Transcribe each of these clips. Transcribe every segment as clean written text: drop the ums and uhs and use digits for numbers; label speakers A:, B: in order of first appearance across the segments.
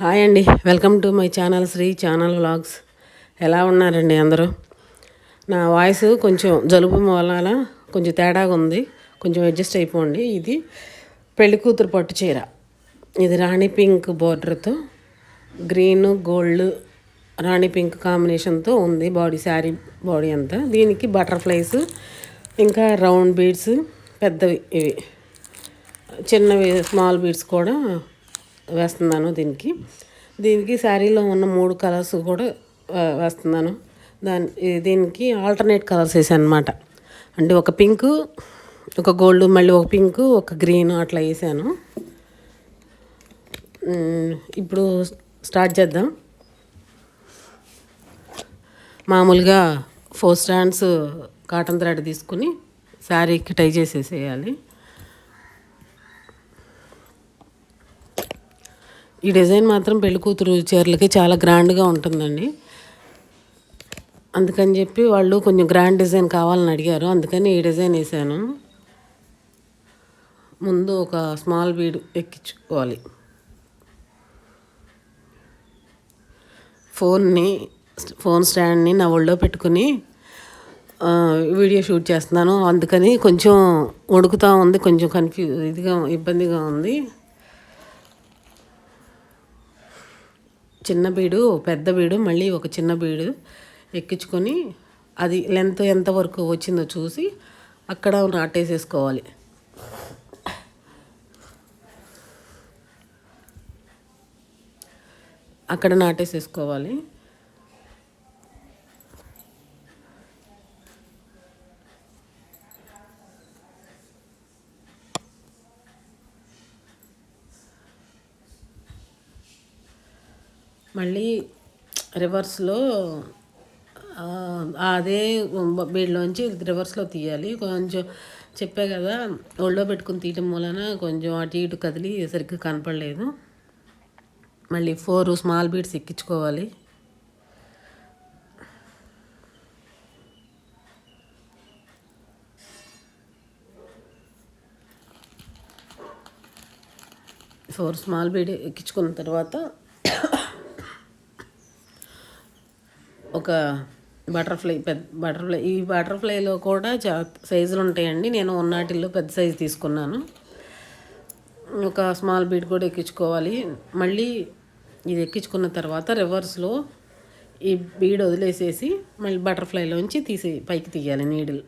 A: Hi అండి, welcome to my channel Sri channel vlogs. ఎలా ఉన్నారండి అందరూ? నా వాయిస్ కొంచెం జలుబు వల్ల కొంచెం తేడాగా ఉంది, కొంచెం అడ్జస్ట్ అయిపోండి. ఇది పెళ్లి కూతురు పట్టు చీర. ఇది రాణి పింక్ బోర్డర్తో గ్రీన్ గోల్డ్ రాణి పింక్ కాంబినేషన్తో ఉంది బాడీ, శారీ బాడీ అంతా. దీనికి బటర్ఫ్లైస్ ఇంకా రౌండ్ బీడ్స్, పెద్దవి ఇవి చిన్నవి స్మాల్ బీడ్స్ కూడా వేస్తున్నాను. దీనికి శారీలో ఉన్న 3 కలర్స్ కూడా వేస్తున్నాను. దీనికి ఆల్టర్నేట్ కలర్స్ వేసాను అనమాట. అంటే ఒక పింకు, ఒక గోల్డ్, మళ్ళీ ఒక పింకు, ఒక గ్రీన్ అట్లా వేసాను. ఇప్పుడు స్టార్ట్ చేద్దాం. మామూలుగా 4 స్టాండ్స్ కాటన్ థ్రెడ్ తీసుకుని శారీకి టై చేసేసేయాలి. ఈ డిజైన్ మాత్రం పెళ్లి కూతురు చీరలకి చాలా గ్రాండ్గా ఉంటుందండి. అందుకని చెప్పి వాళ్ళు కొంచెం గ్రాండ్ డిజైన్ కావాలని అడిగారు, అందుకని ఈ డిజైన్ వేసాను. ముందు ఒక స్మాల్ బీడ్ ఎక్కించుకోవాలి. ఫోన్ స్టాండ్ని నా ఒళ్ళో పెట్టుకుని వీడియో షూట్ చేస్తున్నాను. అందుకని కొంచెం వణుకుతూ ఉంది, కొంచెం ఇబ్బందిగా ఉంది. చిన్న బీడు, పెద్ద బీడు, మళ్ళీ ఒక చిన్న బీడు ఎక్కించుకొని అది లెంత్ ఎంతవరకు వచ్చిందో చూసి అక్కడ నాటేసేసుకోవాలి. అక్కడ నాటేసేసుకోవాలి. మళ్ళీ రివర్స్లో అదే బీడ్లోంచి రివర్స్లో తీయాలి. కొంచెం చెప్పా కదా, ఒళ్ళో పెట్టుకుని తీయటం వలన కొంచెం అటు ఇటు కదిలి సరిగ్గా కనపడలేదు. మళ్ళీ 4 స్మాల్ బీడ్స్ ఎక్కించుకోవాలి. స్మాల్ బీడ్ ఎక్కించుకున్న తర్వాత ఒక బటర్ఫ్లై, ఈ బటర్ఫ్లైలో కూడా సైజులు ఉంటాయండి. నేను ఉన్నటిల్లో పెద్ద సైజు తీసుకున్నాను. ఒక స్మాల్ బీడ్ కూడా ఎక్కించుకోవాలి. మళ్ళీ ఇది ఎక్కించుకున్న తర్వాత రివర్స్లో ఈ బీడ్ వదిలేసేసి మళ్ళీ బటర్ఫ్లైలోంచి పైకి తీయాలి నీడిల్.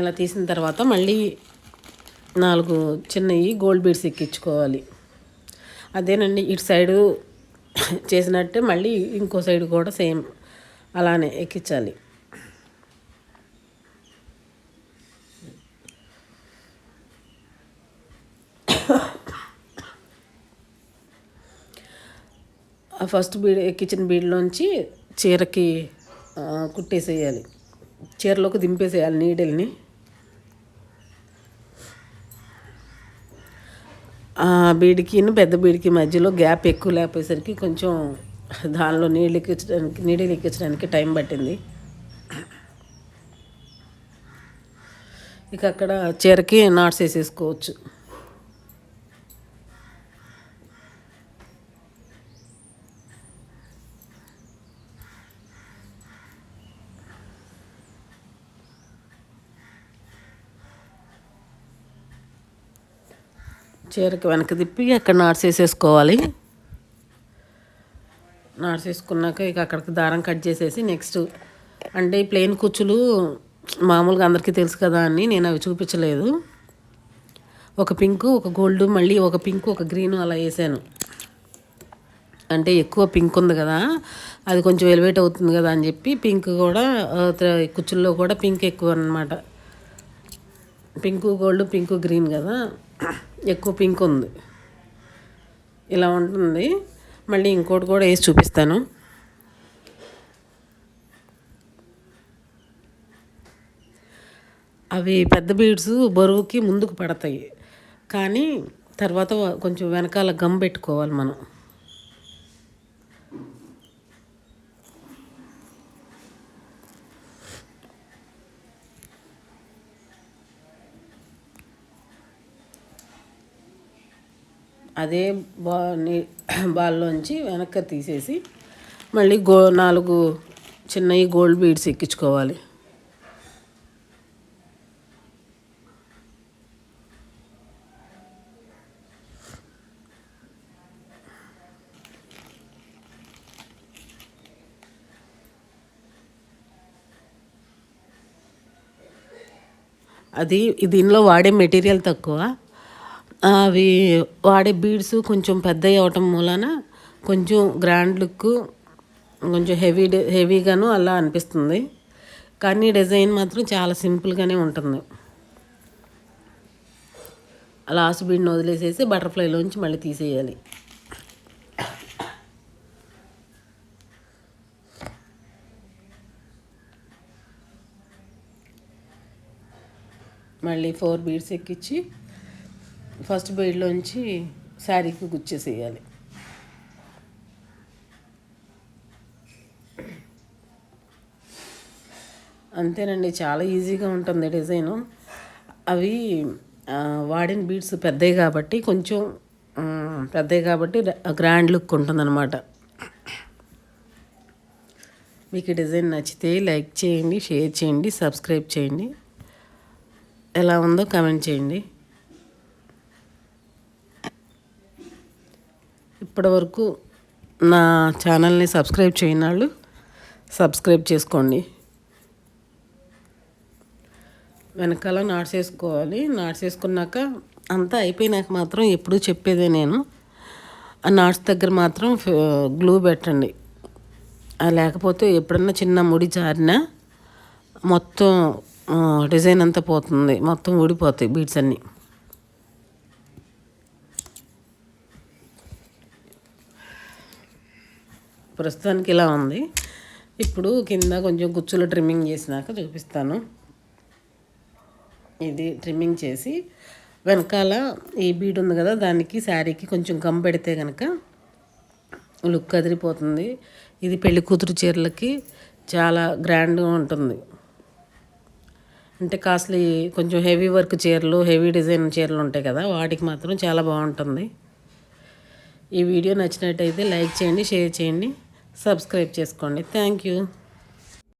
A: ఇలా తీసిన తర్వాత మళ్ళీ 4 చిన్నవి గోల్డ్ బీడ్స్ ఎక్కించుకోవాలి. అదేనండి, ఇటు సైడు చేసినట్టే మళ్ళీ ఇంకో సైడ్ కూడా సేమ్ అలానే ఎక్కించాలి. ఆ ఫస్ట్ బీడ్ ఎక్కించిన బీడ్లోంచి చీరకి కుట్టేసేయాలి, చీరలోకి దింపేసేయాలి నీడిల్ని. బీడికి పెద్ద బీడికి మధ్యలో గ్యాప్ ఎక్కువ లేకపోయేసరికి కొంచెం దానిలో నీళ్ళు ఎక్కించడానికి టైం పట్టింది. ఇక అక్కడ చీరకి నాట్స్ వేసేసుకోవచ్చు. చీరకి వెనక్కి తిప్పి అక్కడ నాట్స్ వేసేసుకోవాలి. నాట్స్ వేసుకున్నాక ఇక అక్కడికి దారం కట్ చేసేసి నెక్స్ట్ అంటే ప్లెయిన్ కుచ్చులు మామూలుగా అందరికీ తెలుసు కదా అని నేను అవి చూపించలేదు. ఒక పింకు, ఒక గోల్డ్, మళ్ళీ ఒక పింకు, ఒక గ్రీన్ అలా వేసాను. అంటే ఎక్కువ పింక్ ఉంది కదా, అది కొంచెం ఎలివేట్ అవుతుంది కదా అని చెప్పి పింక్ కూడా కుచ్చుల్లో కూడా పింక్ ఎక్కువ అన్నమాట. పింకు గోల్డ్, పింకు గ్రీన్ కదా, ఎక్కువ పింక్ ఉంది. ఇలా ఉంటుంది. మళ్ళీ ఇంకోటి కూడా వేసి చూపిస్తాను. అవి పెద్ద బీడ్స్ బరువుకి ముందుకు పడతాయి, కానీ తర్వాత కొంచెం వెనకాల గమ్ పెట్టుకోవాలి మనం. అదే బాల్లోంచి వెనక్కి తీసేసి మళ్ళీ 4 చిన్నవి గోల్డ్ బీడ్స్ ఎక్కించుకోవాలి. అది దీనిలో వాడే మెటీరియల్ తక్కువ, అవి వాడే బీడ్స్ కొంచెం పెద్దవి అవటం మూలన కొంచెం గ్రాండ్ లుక్, కొంచెం హెవీగాను అలా అనిపిస్తుంది. కానీ డిజైన్ మాత్రం చాలా సింపుల్గానే ఉంటుంది. లాస్ట్ బీడ్ని వదిలేసేసి బటర్ఫ్లైలోంచి మళ్ళీ తీసేయాలి. మళ్ళీ 4 బీడ్స్ ఎక్కించి ఫస్ట్ బీడ్లోంచి శారీకి గుచ్చేసేయాలి. అంతేనండి, చాలా ఈజీగా ఉంటుంది డిజైను. అవి వాడిన బీడ్స్ పెద్దవి కాబట్టి గ్రాండ్ లుక్ ఉంటుందన్నమాట. మీకు ఈ డిజైన్ నచ్చితే లైక్ చేయండి, షేర్ చేయండి, సబ్స్క్రైబ్ చేయండి. ఎలా ఉందో కామెంట్ చేయండి. ఇప్పటివరకు నా ఛానల్ని సబ్స్క్రైబ్ చేయని వాళ్ళు సబ్స్క్రైబ్ చేసుకోండి. వెనకాల నాట్స్ వేసుకోవాలి. నాట్స్ వేసుకున్నాక అంతా అయిపోయినాక మాత్రం ఎప్పుడూ చెప్పేదే నేను, ఆ నాట్స్ దగ్గర మాత్రం గ్లూ పెట్టండి. లేకపోతే ఎప్పుడన్నా చిన్న ముడి జారినా మొత్తం డిజైన్ అంతా పోతుంది, మొత్తం ఊడిపోతాయి బీడ్స్ అన్నీ. ప్రస్తుతానికి ఇలా ఉంది. ఇప్పుడు కింద కొంచెం గుచ్చులు ట్రిమ్మింగ్ చేసినాక చూపిస్తాను. ఇది ట్రిమ్మింగ్ చేసి వెనకాల ఈ బీడ్ ఉంది కదా, దానికి శారీకి కొంచెం గమ్ పెడితే కనుక లుక్ అదిరిపోతుంది. ఇది పెళ్లి కూతురు చీరలకి చాలా గ్రాండ్గా ఉంటుంది. అంటే కాస్ట్లీ కొంచెం హెవీ వర్క్ చీరలు, హెవీ డిజైన్ చీరలు ఉంటాయి కదా, వాటికి మాత్రం చాలా బాగుంటుంది. ఈ వీడియో నచ్చినట్టయితే లైక్ చేయండి, షేర్ చేయండి, సబ్స్క్రైబ్ చేసుకోండి. Thank you.